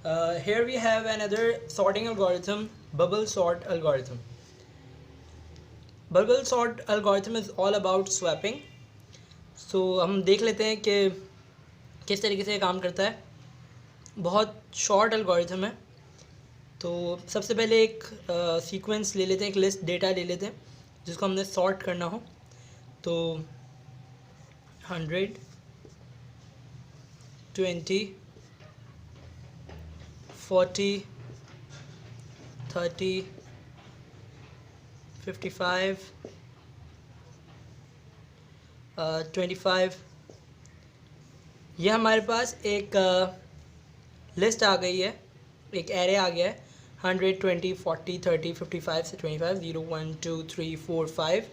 Here we have another sorting algorithm, bubble sort algorithm. Bubble sort algorithm is all about swapping. So हम देख लेते हैं कि किस तरीके से ये काम करता है. बहुत शॉर्ट algorithm है. तो सबसे पहले एक सीक्वेंस ले लेते हैं, एक लिस्ट डेटा ले लेते हैं जिसको हमने सॉर्ट करना हो. तो 100, 20, 40, 30, 55, 25. ये हमारे पास एक लिस्ट आ गई है, एक एरे आ गया है. 100, 20, 40, 30, 55 से 25, 0, 1, 2, 3, 4, 5.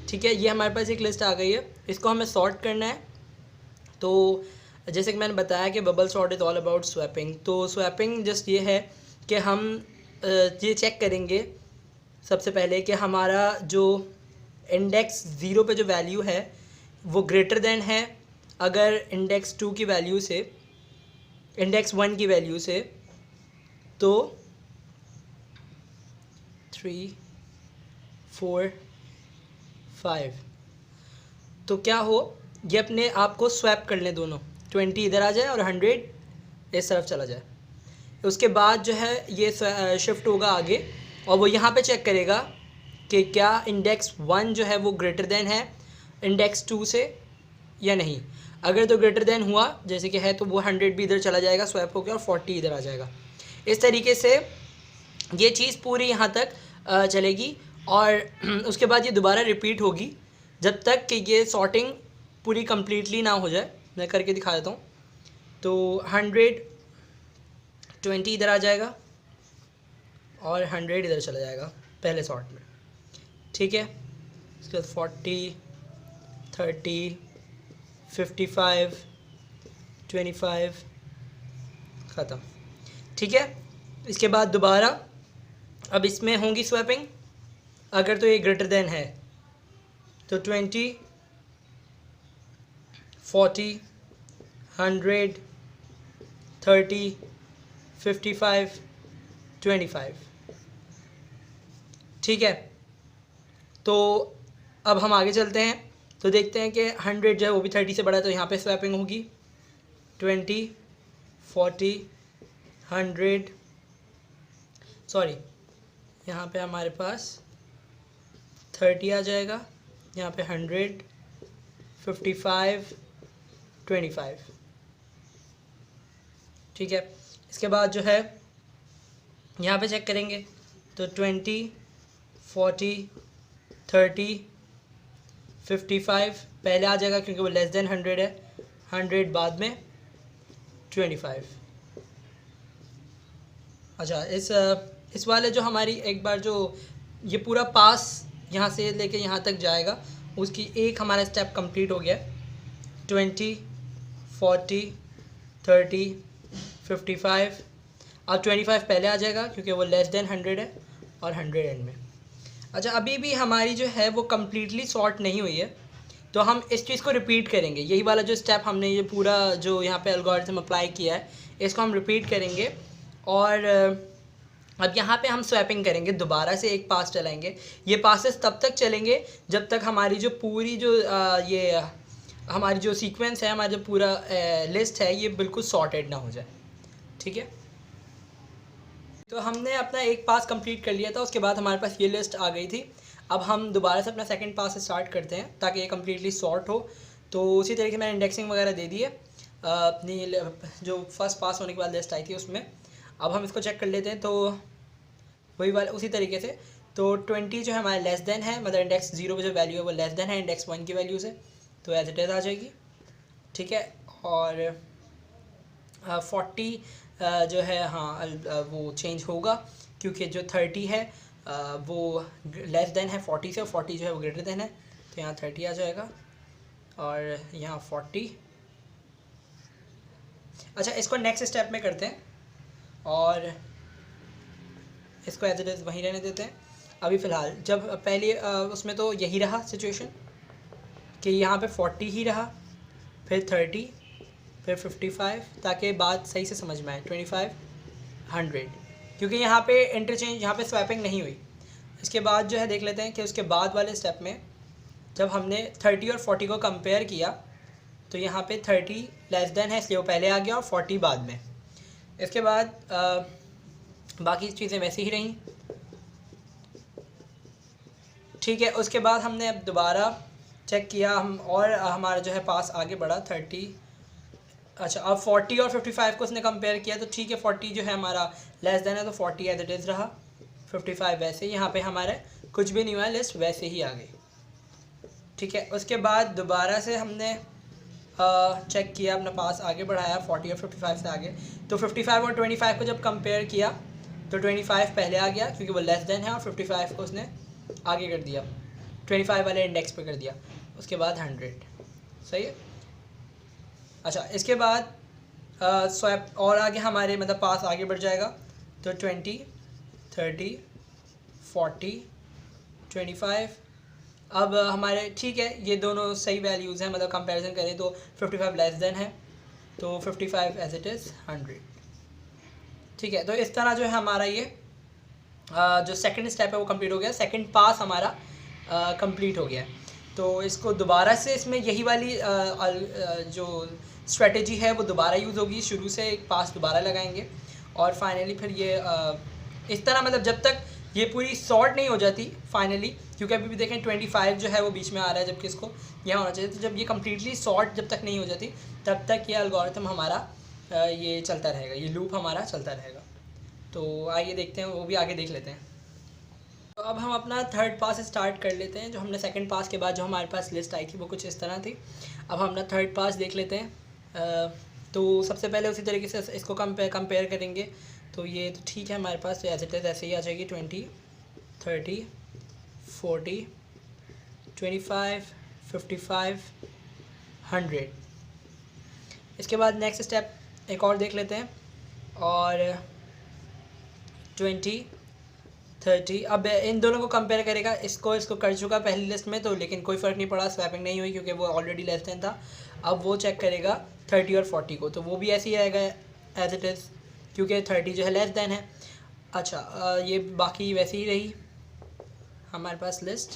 ठीक है, ये हमारे पास एक लिस्ट आ गई है. इसको हमें सॉर्ट करना है. तो जैसे कि मैंने बताया कि bubble sort is all about swapping. तो स्वैपिंग जस्ट ये है कि हम ये चेक करेंगे सबसे पहले कि हमारा जो इंडेक्स 0 पे जो वैल्यू है वो ग्रेटर देन है अगर इंडेक्स 2 की वैल्यू से, इंडेक्स 1 की वैल्यू से. तो 3, 4, 5. तो क्या हो, ये अपने आप को स्वैप कर लें दोनों. 20 इधर आ जाए और 100 इस तरफ चला जाए. उसके बाद जो है ये शिफ्ट होगा आगे और वो यहाँ पे चेक करेगा कि क्या इंडेक्स 1 जो है वो ग्रेटर देन है इंडेक्स 2 से या नहीं. अगर तो ग्रेटर देन हुआ जैसे कि है तो वो 100 भी इधर चला जाएगा, स्वैप हो गया और 40 इधर आ जाएगा. इस तरीके से ये चीज़ पूरी यहाँ तक चलेगी और उसके बाद ये दोबारा रिपीट होगी जब तक कि ये सॉर्टिंग पूरी कम्प्लीटली ना हो जाए. मैं करके दिखा देता हूँ. तो 100, 20 इधर आ जाएगा और 100 इधर चला जाएगा पहले सॉर्ट में. ठीक है, उसके बाद 40, 30, 55, 25 ख़त्म. ठीक है, इसके बाद दोबारा अब इसमें होंगी स्वैपिंग. अगर तो ये ग्रेटर देन है तो 20, 40, 100, 30, 55, 25. ठीक है, तो अब हम आगे चलते हैं. तो देखते हैं कि 100 जो है वो भी 30 से बड़ा है तो यहाँ पे स्वैपिंग होगी. 20, 40, 100, सॉरी यहाँ पे हमारे पास 30 आ जाएगा, यहाँ पे 100, 55, 25. ठीक है, इसके बाद जो है यहाँ पे चेक करेंगे तो 20, 40, 30, 55 पहले आ जाएगा क्योंकि वो लेस देन 100 है. 100 बाद में 25. अच्छा, इस वाले जो हमारी एक बार जो ये पूरा पास यहाँ से लेके यहाँ तक जाएगा उसकी एक हमारा स्टेप कंप्लीट हो गया. 20, 40, 30, 55. अब 25 पहले आ जाएगा क्योंकि वो लेस देन 100 है और 100 एंड में. अच्छा, अभी भी हमारी जो है वो कम्प्लीटली सॉर्ट नहीं हुई है तो हम इस चीज़ को रिपीट करेंगे. यही वाला जो स्टेप हमने ये पूरा जो यहाँ पे एल्गोरिथम अप्लाई किया है इसको हम रिपीट करेंगे और अब यहाँ पे हम स्वैपिंग करेंगे. दोबारा से एक पास चलाएंगे. ये पासेस तब तक चलेंगे जब तक हमारी जो पूरी जो ये हमारी जो सीक्वेंस है, हमारा जो पूरा लिस्ट है ये बिल्कुल सॉर्टेड ना हो जाए. ठीक है, तो हमने अपना एक पास कंप्लीट कर लिया था. उसके बाद हमारे पास ये लिस्ट आ गई थी. अब हम दोबारा से अपना सेकंड पास स्टार्ट करते हैं ताकि ये कम्प्लीटली सॉर्ट हो. तो उसी तरीके से मैंने इंडेक्सिंग वगैरह दे दी है अपनी जो फर्स्ट पास होने के बाद लिस्ट आई थी उसमें. अब हम इसको चेक कर लेते हैं. तो वही वाला उसी तरीके से तो 20 जो है हमारा लेस देन है, मतलब इंडेक्स 0 पे जो वैल्यू है वो लेस देन है इंडेक्स 1 की वैल्यू से, तो एज इट इज़ आ जाएगी. ठीक है, और 40 जो है हाँ वो चेंज होगा क्योंकि जो 30 है वो लेस देन है 40 से और 40 जो है वो ग्रेटर देन है तो यहाँ 30 आ जाएगा और यहाँ 40. अच्छा, इसको नेक्स्ट स्टेप में करते हैं और इसको एज इट इज़ वहीं रहने देते हैं. अभी फ़िलहाल जब पहले उसमें तो यही रहा सिचुएशन कि यहाँ पे 40 ही रहा, फिर 30, फिर 55, ताकि बात सही से समझ में आए। 25, 100, क्योंकि यहाँ पे इंटरचेंज, यहाँ पे स्वैपिंग नहीं हुई। इसके बाद जो है देख लेते हैं कि उसके बाद वाले स्टेप में जब हमने 30 और 40 को कंपेयर किया तो यहाँ पे 30 लेस देन है, इसलिए वो पहले आ गया और 40 बाद में। इसके बाद बाकी चीज़ें वैसे ही रहीं, ठीक है। उसके बाद हमने अब दोबारा चेक किया हम, और हमारा जो है पास आगे बढ़ा 30। अच्छा, अब 40 और 55 को उसने कंपेयर किया तो ठीक है, 40 जो है हमारा लेस देन है तो 40 एज इट इज़ रहा, 55 वैसे। यहाँ पे हमारे कुछ भी नहीं हुआ, लिस्ट वैसे ही आ गई, ठीक है। उसके बाद दोबारा से हमने चेक किया, अपना पास आगे बढ़ाया 40 और 55 से आगे, तो 55 और 25 को जब कंपेयर किया तो 25 पहले आ गया क्योंकि वो लेस देन है, और 55 को उसने आगे कर दिया, 25 वाले इंडेक्स पे कर दिया। उसके बाद 100, सही है। अच्छा, इसके बाद स्वैप और आगे हमारे मतलब पास आगे बढ़ जाएगा तो 20, 30, 40, 25। अब हमारे ठीक है, ये दोनों सही वैल्यूज़ हैं, मतलब कंपैरिजन करें तो 55 लेस देन है तो 55 एज इट इज़ 100, ठीक है। तो इस तरह जो है हमारा ये जो सेकंड स्टेप है वो कंप्लीट हो गया, सेकंड पास हमारा कंप्लीट हो गया। तो इसको दोबारा से इसमें यही वाली जो स्ट्रेटजी है वो दोबारा यूज़ होगी, शुरू से एक पास दोबारा लगाएंगे और फाइनली फिर ये इस तरह, मतलब जब तक ये पूरी सॉर्ट नहीं हो जाती फाइनली, क्योंकि अभी भी देखें 25 जो है वो बीच में आ रहा है जबकि इसको यहाँ होना चाहिए। तो जब ये कम्प्लीटली सॉर्ट जब तक नहीं हो जाती तब तक ये एल्गोरिथम हमारा ये चलता रहेगा, ये लूप हमारा चलता रहेगा। तो आइए देखते हैं, वो भी आगे देख लेते हैं। तो अब हम अपना थर्ड पास स्टार्ट कर लेते हैं। जो हमने सेकंड पास के बाद जो हमारे पास लिस्ट आई थी वो कुछ इस तरह थी। अब हम अपना थर्ड पास देख लेते हैं। तो सबसे पहले उसी तरीके से इसको कंपेयर करेंगे। तो ये तो ठीक है, हमारे पास एज इट इज़ ऐसे ही आ जाएगी 20, 30, 40, 25, 55, 100। इसके बाद नेक्स्ट स्टेप एक और देख लेते हैं, और 20, 30। अब इन दोनों को कंपेयर करेगा, इसको कर चुका पहली लिस्ट में तो, लेकिन कोई फ़र्क नहीं पड़ा, स्वैपिंग नहीं हुई क्योंकि वो ऑलरेडी लेस देन था। अब वो चेक करेगा 30 और 40 को, तो वो भी ऐसे ही आएगा एज इट इज़, क्योंकि 30 जो है लेस देन है। अच्छा, ये बाकी वैसे ही रही हमारे पास लिस्ट,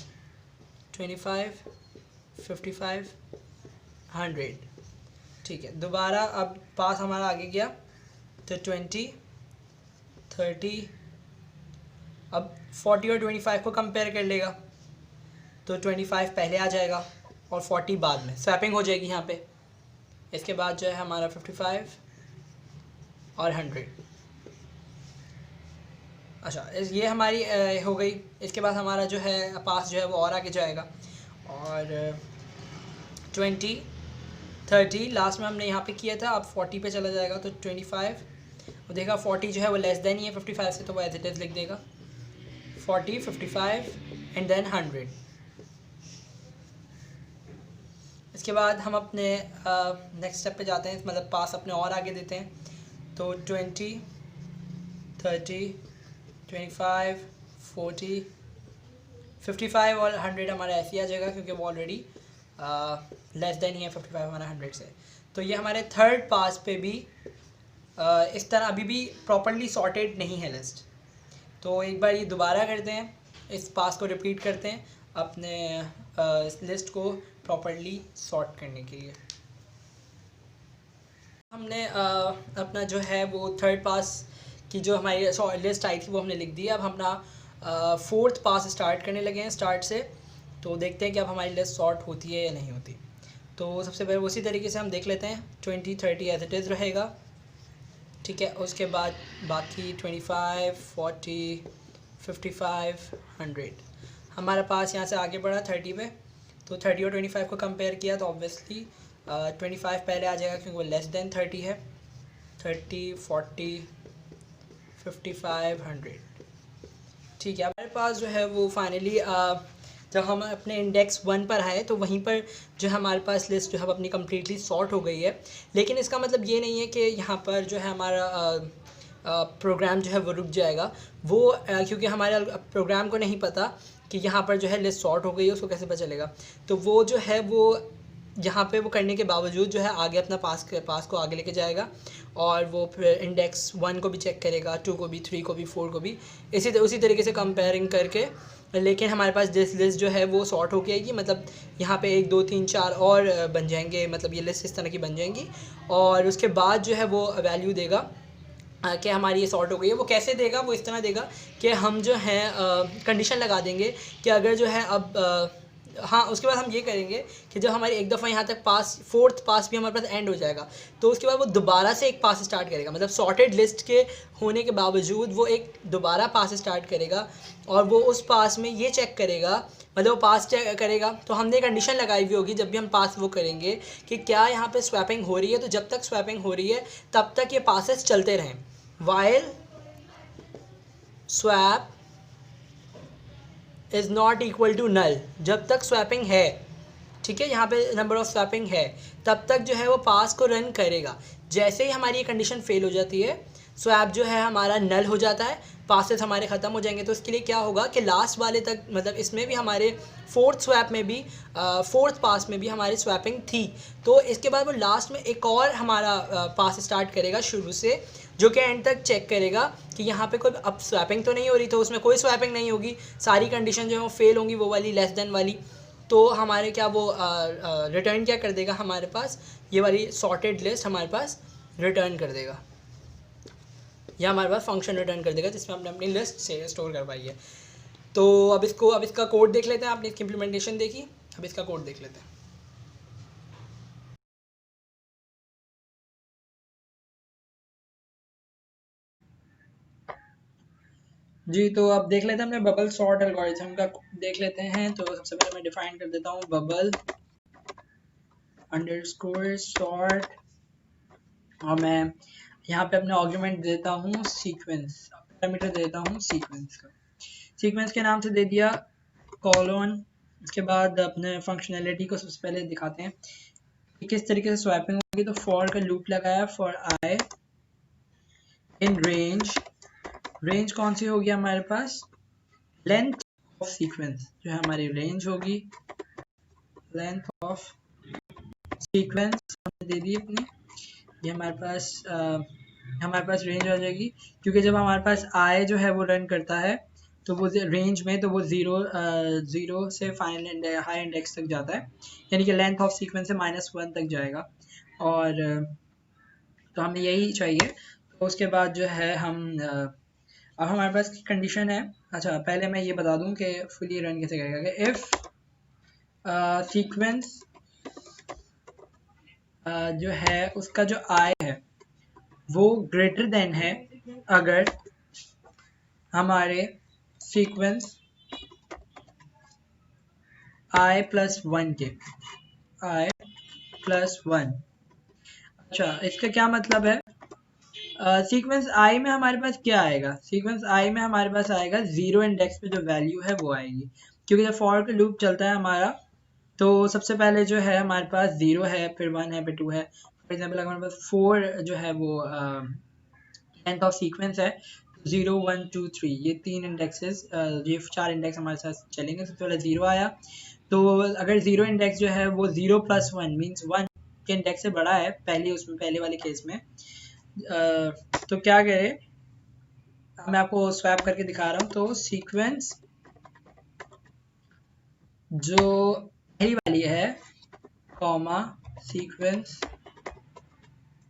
25, 55, 100, ठीक है। दोबारा अब पास हमारा आगे गया तो 20, 30। अब 40 और 25 को कंपेयर कर लेगा तो 25 पहले आ जाएगा और 40 बाद में, स्वैपिंग हो जाएगी यहाँ पे। इसके बाद जो है हमारा 55 और 100। अच्छा, ये हमारी हो गई। इसके बाद हमारा जो है पास जो है वो और आगे जाएगा, और 20, 30 लास्ट में हमने यहाँ पे किया था, अब 40 पे चला जाएगा तो 25। वो देखा 40 जो है वो लेस देन ही है 55 से, तो वो एज इट इज़ लिख देगा 40, 55 एंड देन 100। इसके बाद हम अपने नेक्स्ट स्टेप पे जाते हैं, मतलब पास अपने और आगे देते हैं। तो 20, 30, 25, 40, 55 और 100 हमारा ऐसे ही आ जाएगा क्योंकि वो ऑलरेडी लेस देन ही है 55 हमारा 100 से। तो ये हमारे थर्ड पास पे भी इस तरह अभी भी प्रॉपर्ली सॉर्टेड नहीं है लिस्ट। तो एक बार ये दोबारा करते हैं, इस पास को रिपीट करते हैं अपने इस लिस्ट को प्रॉपर्ली सॉर्ट करने के लिए। हमने अपना जो है वो थर्ड पास की जो हमारी लिस्ट आई थी वो हमने लिख दी। अब हम अपना फोर्थ पास स्टार्ट करने लगे हैं स्टार्ट से। तो देखते हैं कि अब हमारी लिस्ट सॉर्ट होती है या नहीं होती। तो सबसे पहले उसी तरीके से हम देख लेते हैं, 20, 30 एज इट इज़ रहेगा, ठीक है। उसके बाद बाकी 25, 40, 55, 100 हमारे पास यहाँ से आगे बढ़ा 30 पे। तो 30 और 25 को कंपेयर किया तो ऑब्वियसली 25 पहले आ जाएगा क्योंकि वो लेस देन 30 है। 30, 40, 55, 100, ठीक है। हमारे पास जो है वो फाइनली जब हम अपने इंडेक्स 1 पर आए तो वहीं पर जो हमारे पास लिस्ट जो है अपनी कम्प्लीटली सॉर्ट हो गई है। लेकिन इसका मतलब ये नहीं है कि यहाँ पर जो है हमारा प्रोग्राम जो है वो रुक जाएगा। वो क्योंकि हमारे प्रोग्राम को नहीं पता कि यहाँ पर जो है लिस्ट सॉर्ट हो गई है, उसको कैसे पता चलेगा। तो वो जो है वो यहाँ पे वो करने के बावजूद जो है आगे अपना पास को आगे लेके जाएगा, और वो फिर इंडेक्स 1 को भी चेक करेगा, 2 को भी, 3 को भी, 4 को भी, उसी तरीके से कंपेयरिंग करके। लेकिन हमारे पास दिस लिस्ट जो है वो सॉर्ट हो जाएगी, मतलब यहाँ पे 1 2 3 4 और बन जाएंगे, मतलब ये लिस्ट इस तरह की बन जाएंगी। और उसके बाद जो है वो वैल्यू देगा कि हमारी ये सॉर्ट हो गई है। वो कैसे देगा? वो इस तरह देगा कि हम जो है कंडीशन लगा देंगे कि अगर जो है अब हाँ, उसके बाद हम ये करेंगे कि जब हमारी एक दफ़ा यहाँ तक पास, फोर्थ पास भी हमारे पास एंड हो जाएगा, तो उसके बाद वो दोबारा से एक पास स्टार्ट करेगा, मतलब सॉर्टेड लिस्ट के होने के बावजूद वो एक दोबारा पास स्टार्ट करेगा, और वो उस पास में ये चेक करेगा, मतलब वो पास चेक करेगा। तो हमने कंडीशन लगाई हुई होगी जब भी हम पास वो करेंगे कि क्या यहाँ पे स्वैपिंग हो रही है, तो जब तक स्वैपिंग हो रही है तब तक ये पासेस चलते रहें। While swap is not equal to null, जब तक स्वैपिंग है, ठीक है, यहाँ पे नंबर ऑफ स्वैपिंग है, तब तक जो है वो पास को रन करेगा। जैसे ही हमारी ये कंडीशन फेल हो जाती है, स्वैप जो है हमारा नल हो जाता है, पासेस हमारे ख़त्म हो जाएंगे। तो इसके लिए क्या होगा कि लास्ट वाले तक, मतलब इसमें भी हमारे फोर्थ स्वैप में भी, फोर्थ पास में भी हमारी स्वैपिंग थी, तो इसके बाद वो लास्ट में एक और हमारा पास स्टार्ट करेगा शुरू से, जो कि एंड तक चेक करेगा कि यहाँ पे कोई अब स्वैपिंग तो नहीं हो रही, तो उसमें कोई स्वैपिंग नहीं होगी, सारी कंडीशन जो है वो फेल होंगी, वो वाली लेस देन वाली। तो हमारे क्या वो रिटर्न क्या कर देगा, हमारे पास ये वाली सॉर्टेड लिस्ट हमारे पास रिटर्न कर देगा, या हमारे पास फंक्शन रिटर्न कर देगा जिसमें हमने अपनी लिस्ट से स्टोर करवाई है। तो अब इसका कोड देख लेते हैं। आपने इसकी इम्प्लीमेंटेशन देखी, अब इसका कोड देख लेते हैं। जी, तो अब देख लेते हैं हमने बबल सॉर्ट एल्गोरिथम का देख लेते हैं। तो सबसे पहले मैं डिफाइन कर देता हूँ बबल अंडरस्कोर सॉर्ट, और मैं यहाँ पे अपने आर्गुमेंट देता हूँ सीक्वेंस, पैरामीटर देता हूँ सीक्वेंस का, सीक्वेंस के नाम से दे दिया कॉलोन। उसके बाद अपने फंक्शनैलिटी को सबसे पहले दिखाते हैं कि किस तरीके से स्वैपिंग होगी। तो फॉर का लूप लगाया, for I in range, range कौन सी होगी हमारे पास, लेंथ ऑफ सीक्वेंस, जो है हमारी रेंज होगी, लेंथ ऑफ सीक्वेंस हमने दे दी अपनी, ये हमारे पास रेंज आ जाएगी, क्योंकि जब हमारे पास आई जो है वो रन करता है तो वो रेंज में, तो वो ज़ीरो से फाइनल हाई इंडेक्स तक जाता है, यानी कि लेंथ ऑफ सीक्वेंस से -1 तक जाएगा, और तो हमें यही चाहिए। तो उसके बाद जो है अब हमारे पास कंडीशन है। अच्छा, पहले मैं ये बता दूं कि फुली रन कैसे करेगा, कि इफ़ सीक्वेंस जो है उसका जो आई है वो ग्रेटर देन है अगर हमारे सीक्वेंस i + 1 के, i + 1। अच्छा, इसका क्या मतलब है, सीक्वेंस आई में हमारे पास क्या आएगा, सीक्वेंस आई में हमारे पास आएगा 0 इंडेक्स पे जो वैल्यू है वो आएगी, क्योंकि जब फॉर का लूप चलता है हमारा, तो सबसे पहले जो है हमारे पास 0 है, फिर 1 है, फिर 2 है। फॉर एग्जांपल अगर हमारे पास 4 जो है वो लेंथ ऑफ सीक्वेंस है, 0 1 2 3 ये 3 इंडेक्सेस, ये 4 इंडेक्स हमारे साथ चलेंगे। सबसे पहले 0 आया, तो अगर 0 इंडेक्स जो है वो 0 + 1 मीन्स 1 के इंडेक्स से बड़ा है, पहले वाले केस में, तो क्या करें, मैं आपको स्वैप करके दिखा रहा हूँ। तो सीक्वेंस जो पहली वाली है, कॉमा सीक्वेंस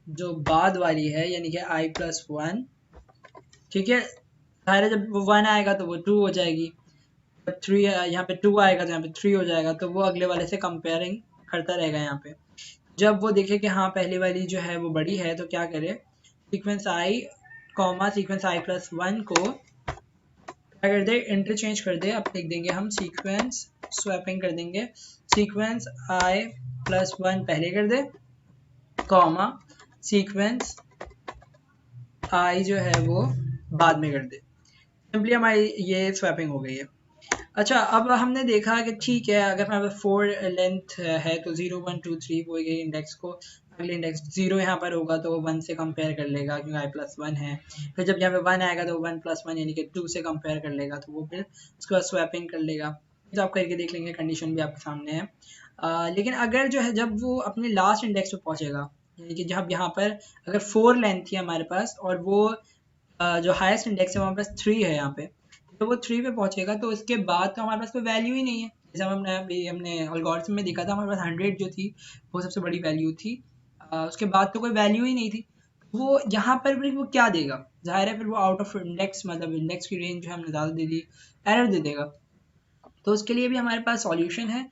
जो बाद वाली है, यानी कि i + 1, ठीक है, जाहिर है जब वो 1 आएगा तो वो 2 हो जाएगी, जब 3 यहाँ पे 2 आएगा तो यहाँ पे 3 हो जाएगा, तो वो अगले वाले से कंपेयरिंग करता रहेगा। यहाँ पे जब वो देखे कि हाँ पहली वाली जो है वो बड़ी है, तो क्या करे, sequence i comma sequence i + 1 को क्या कर दे, इंटरचेंज कर दे। अब लिख देंगे हम सीक्वेंस, स्वैपिंग कर देंगे, सीक्वेंस i + 1 पहले कर दे, कॉमा सीक्वेंस i जो है वो बाद में कर दे। सिंपली हमारी ये स्वैपिंग हो गई है। अच्छा, अब हमने देखा कि ठीक है, अगर हमारे पास 4 लेंथ है तो 0 1 2 3 वो गई इंडेक्स को, अगले इंडेक्स 0 यहाँ पर होगा तो वो 1 से कंपेयर कर लेगा क्योंकि i + 1 है, फिर जब यहाँ पे 1 आएगा तो 1 + 1 यानी कि 2 से कंपेयर कर लेगा, तो वो फिर उसके बाद स्वैपिंग कर लेगा। तो आप करके देख लेंगे, कंडीशन भी आपके सामने है। लेकिन अगर जो है जब वो अपने लास्ट इंडेक्स पे पहुंचेगा, यानी कि जब यहाँ पर अगर 4 लेंथ थी हमारे पास और वो जो हाईएस्ट इंडेक्स है हमारे पास 3 है यहाँ पे, तो वो 3 पे पहुंचेगा तो उसके बाद तो हमारे पास कोई वैल्यू ही नहीं है। जैसे हमने एल्गोरिथम में देखा था, हमारे पास 100 जो थी वो सबसे बड़ी वैल्यू थी, उसके बाद तो कोई वैल्यू ही नहीं थी। वो यहाँ पर फिर वो क्या देगा, जाहिर है फिर वो आउट ऑफ इंडेक्स, मतलब इंडेक्स की रेंज जो हमने ज़्यादा दे दी, एरर दे देगा। तो उसके लिए भी हमारे पास सॉल्यूशन है।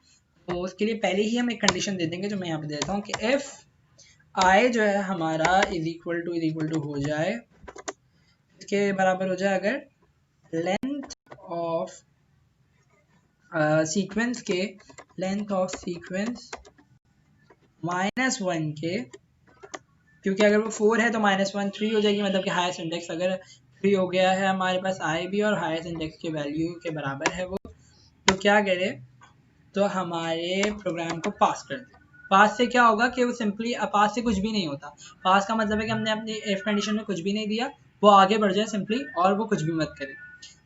तो उसके लिए पहले ही हम एक कंडीशन दे देंगे जो मैं यहाँ पे देता हूँ कि इफ़ आई जो है हमारा इज इक्वल टू हो जाए, इसके बराबर हो जाए अगर लेंथ ऑफ सीक्वेंस के लेंथ ऑफ सीक्वेंस -1 के, क्योंकि अगर वो 4 है तो -1 3 हो जाएगी, मतलब कि हाईएस्ट इंडेक्स अगर 3 हो गया है हमारे पास आई भी और हाईएस्ट इंडेक्स की वैल्यू के बराबर है वो, तो क्या करे, तो हमारे प्रोग्राम को पास कर दे। पास से क्या होगा कि वो सिंपली, पास से कुछ भी नहीं होता। पास का मतलब है कि हमने अपनी इफ कंडीशन में कुछ भी नहीं दिया, वो आगे बढ़ जाए सिंपली और वो कुछ भी मत करे,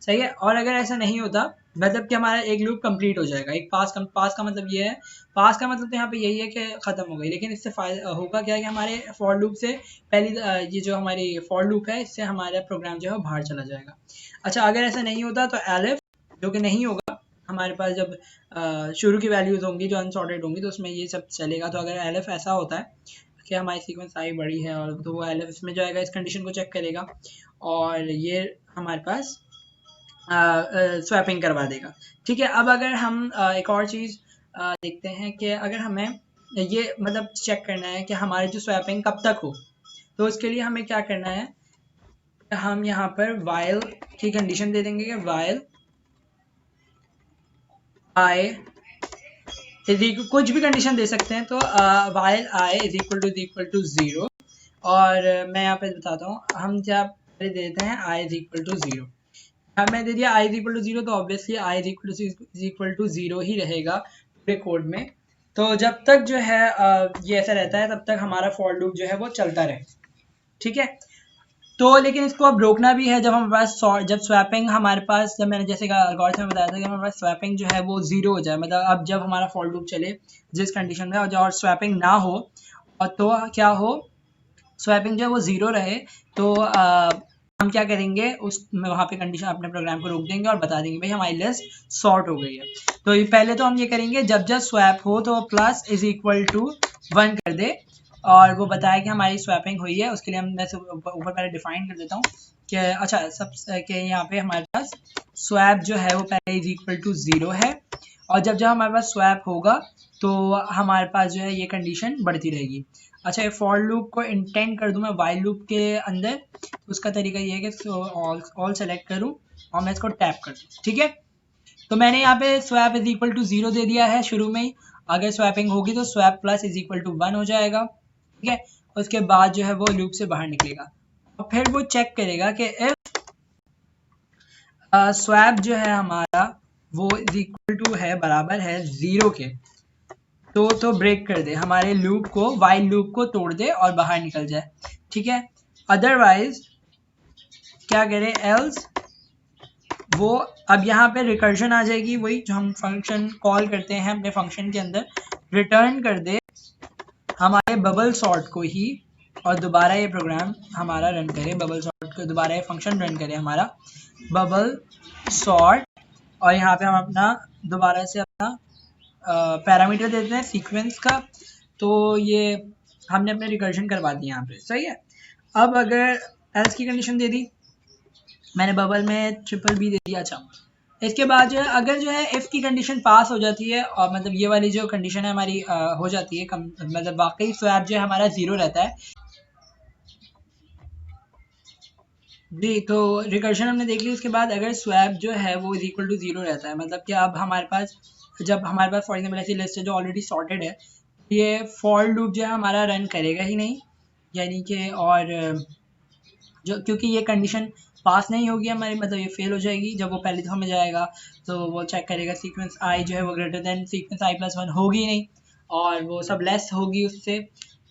सही है। और अगर ऐसा नहीं होता, मतलब कि हमारा एक लूप कंप्लीट हो जाएगा। एक पास का मतलब ये है, पास का मतलब तो यहाँ पे यही है कि ख़त्म हो गई, लेकिन इससे फायदा होगा क्या है कि हमारे फॉर लूप से पहली ये जो हमारी फॉर लूप है, इससे हमारा प्रोग्राम जो है बाहर चला जाएगा। अच्छा, अगर ऐसा नहीं होता तो एलिफ, जो कि नहीं होगा, हमारे पास जब शुरू की वैल्यूज़ होंगी जो अनसॉर्टेड होंगी तो उसमें ये सब चलेगा। तो अगर एलिफ ऐसा होता है कि हमारी सीक्वेंस आई बड़ी है और तो वो एलिफ इसमें जाएगा, इस कंडीशन को चेक करेगा और ये हमारे पास स्वैपिंग करवा देगा। ठीक है, अब अगर हम एक और चीज़ देखते हैं कि अगर हमें ये मतलब चेक करना है कि हमारी जो स्वैपिंग कब तक हो, तो उसके लिए हमें क्या करना है, हम यहाँ पर वाइल की कंडीशन दे देंगे कि वाइल आई कुछ भी कंडीशन दे सकते हैं, तो while i is equal to 0। और मैं यहाँ पे बताता हूँ, हम जब देते हैं आई इज इक्वल टू 0, मैं दे दिया आई इज इक्वल टू 0, तो obviously i is equal to 0 ही रहेगा पूरे कोड में। तो जब तक जो है ये ऐसा रहता है तब तक हमारा फॉर लूप जो है वो चलता रहे, ठीक है। तो लेकिन इसको अब रोकना भी है, जब हमारे पास जब स्वैपिंग हमारे पास, जब मैंने जैसे एल्गोरिथम में बताया था कि हमारे पास स्वैपिंग जो है वो 0 हो जाए, मतलब अब जब हमारा फॉर लूप चले जिस कंडीशन में, और स्वैपिंग ना हो, और तो क्या हो, स्वैपिंग जो है वो 0 रहे, तो हम क्या करेंगे, उस वहाँ पे कंडीशन अपने प्रोग्राम को रोक देंगे और बता देंगे भाई हमारी लिस्ट सॉर्ट हो गई है। तो ये पहले तो हम ये करेंगे, जब जब स्वैप हो तो प्लस इज इक्वल टू 1 कर दे और वो बताया कि हमारी स्वैपिंग हुई है। उसके लिए हम मैं ऊपर पहले डिफाइन कर देता हूँ कि अच्छा सब के यहाँ पे हमारे पास स्वैप जो है वो पहले इज इक्वल टू 0 है, और जब जब हमारे पास स्वैप होगा तो हमारे पास जो है ये कंडीशन बढ़ती रहेगी। अच्छा, ये फॉर लूप को इंटेंड कर दूं मैं वाइल लूप के अंदर, उसका तरीका ये है कि ऑल सेलेक्ट करूं और मैं इसको टैप कर दूं, ठीक है। तो मैंने यहाँ पे स्वैप इज इक्वल टू 0 दे दिया है शुरू में ही, अगर स्वैपिंग होगी तो swap plus is equal to 1 हो जाएगा, ठीक है। उसके बाद जो है वो लूप से बाहर निकलेगा और फिर वो चेक करेगा कि इफ स्वैप जो है हमारा वो इज इक्वल टू है, बराबर है 0 के, तो ब्रेक कर दे, हमारे लूप को, वाइल लूप को तोड़ दे और बाहर निकल जाए, ठीक है। अदरवाइज क्या करे, एल्स वो अब यहाँ पे रिकर्जन आ जाएगी, वही जो हम फंक्शन कॉल करते हैं अपने फंक्शन के अंदर, रिटर्न कर दे हमारे बबल सॉर्ट को ही, और दोबारा ये प्रोग्राम हमारा रन करे, बबल सॉर्ट को दोबारा ये फंक्शन रन करे हमारा बबल सॉर्ट, और यहाँ पे हम अपना दोबारा से अपना पैरामीटर देते हैं सीक्वेंस का। तो ये हमने अपने रिकर्जन करवा दी यहाँ पे, सही है। अब अगर एल्स की कंडीशन दे दी मैंने, बबल में ट्रिपल बी दे दिया। अच्छा, इसके बाद जो है अगर जो है इफ़ की कंडीशन पास हो जाती है, और मतलब ये वाली जो कंडीशन है हमारी हो जाती है, मतलब वाकई स्वैप जो है हमारा 0 रहता है जी। तो रिकर्शन हमने देख ली। उसके बाद अगर स्वैप जो है वो इज इक्वल टू 0 रहता है, मतलब कि अब हमारे पास, जब हमारे पास फॉर एग्जाम्पल ऐसी लिस्ट है जो ऑलरेडी सॉर्टेड है, ये फॉर लूप जो है हमारा रन करेगा ही नहीं, यानी कि, और जो क्योंकि ये कंडीशन पास नहीं होगी हमारी, मतलब ये फेल हो जाएगी। जब वो पहली दफ़ा में जाएगा तो वो चेक करेगा सीक्वेंस आई जो है वो ग्रेटर देन सीक्वेंस आई प्लस 1 होगी नहीं, और वो सब लेस होगी उससे,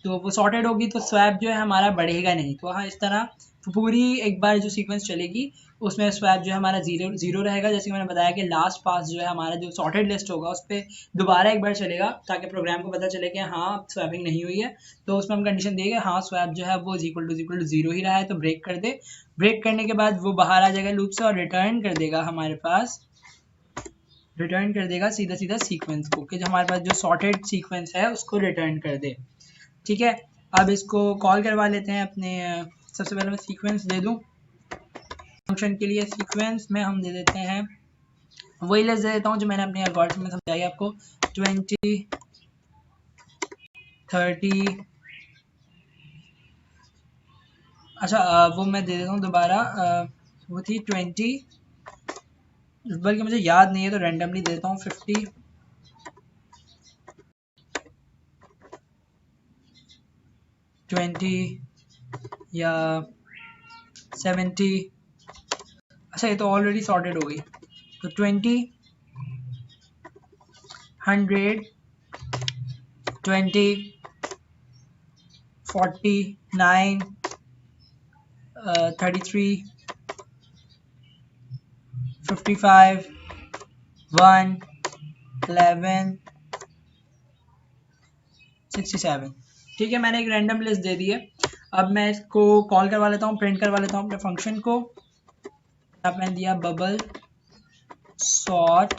तो वो सॉर्टेड होगी तो स्वैप जो है हमारा बढ़ेगा नहीं। तो हाँ, इस तरह पूरी एक बार जो सीक्वेंस चलेगी उसमें स्वैप जो है हमारा जीरो रहेगा। जैसे कि मैंने बताया कि लास्ट पास जो है हमारा जो सॉर्टेड लिस्ट होगा उस पर दोबारा एक बार चलेगा ताकि प्रोग्राम को पता चले कि हाँ स्वैपिंग नहीं हुई है। तो उसमें हम कंडीशन देंगे हाँ स्वैप जो है वो इक्वल टू जीरो ही रहा है, तो ब्रेक कर दे। ब्रेक करने के बाद वो बाहर आ जाएगा लूप से और रिटर्न कर देगा हमारे पास, रिटर्न कर देगा सीधा सीधा सीक्वेंस को, कि जो हमारे पास जो सॉर्टेड सीक्वेंस है उसको रिटर्न कर दे। ठीक है, अब इसको कॉल करवा लेते हैं अपने। सबसे पहले मैं सीक्वेंस दे दूं फंक्शन के लिए। सीक्वेंस में हम दे देते हैं वही लिस्ट दे देता हूं जो मैंने अपने एल्गोरिथम में समझाई आपको, 20 30। अच्छा वो मैं दे देता हूँ दोबारा, वो थी 20, बल्कि मुझे याद नहीं है तो रैंडमली देता हूँ 50, 20 या 70। अच्छा ये तो ऑलरेडी सॉर्टेड हो गई, तो 20, 100, 20, 49, 33, 55, 1, 11, 67। ठीक है, मैंने एक रैंडम लिस्ट दे दी है। अब मैं इसको कॉल करवा लेता हूँ, प्रिंट करवा लेता हूँ अपने फंक्शन को। अब मैंने दिया बबल सॉर्ट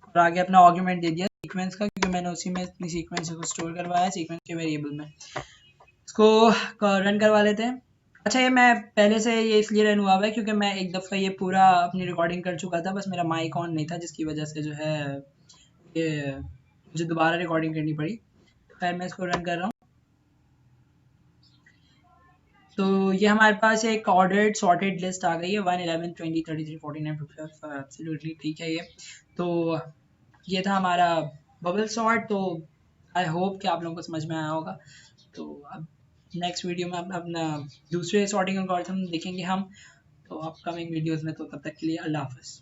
और आगे अपना आर्गुमेंट दे दिया सीक्वेंस का, क्योंकि मैंने उसी में अपनी सीक्वेंस को स्टोर करवाया सीक्वेंस के वेरिएबल में। इसको रन करवा लेते हैं। अच्छा ये मैं पहले से ये इसलिए रन हुआ है क्योंकि मैं एक दफ़ा ये पूरा अपनी रिकॉर्डिंग कर चुका था, बस मेरा माइक ऑन नहीं था जिसकी वजह से जो है ये मुझे दोबारा रिकॉर्डिंग करनी पड़ी। खैर मैं इसको रन कर रहा हूँ। तो ये हमारे पास एक ऑर्डर्ड सॉर्टेड लिस्ट आ गई है 1, 11, 20, 33, 49, 55। एब्सोल्युटली ठीक है ये। तो ये था हमारा बबल सॉर्ट। तो आई होप कि आप लोगों को समझ में आया होगा। तो अब नेक्स्ट वीडियो में अपना दूसरे सॉर्टिंग एल्गोरिथम देखेंगे हम, तो अपकमिंग वीडियोस में। तो तब तक के लिए अल्लाह हाफ़िज़।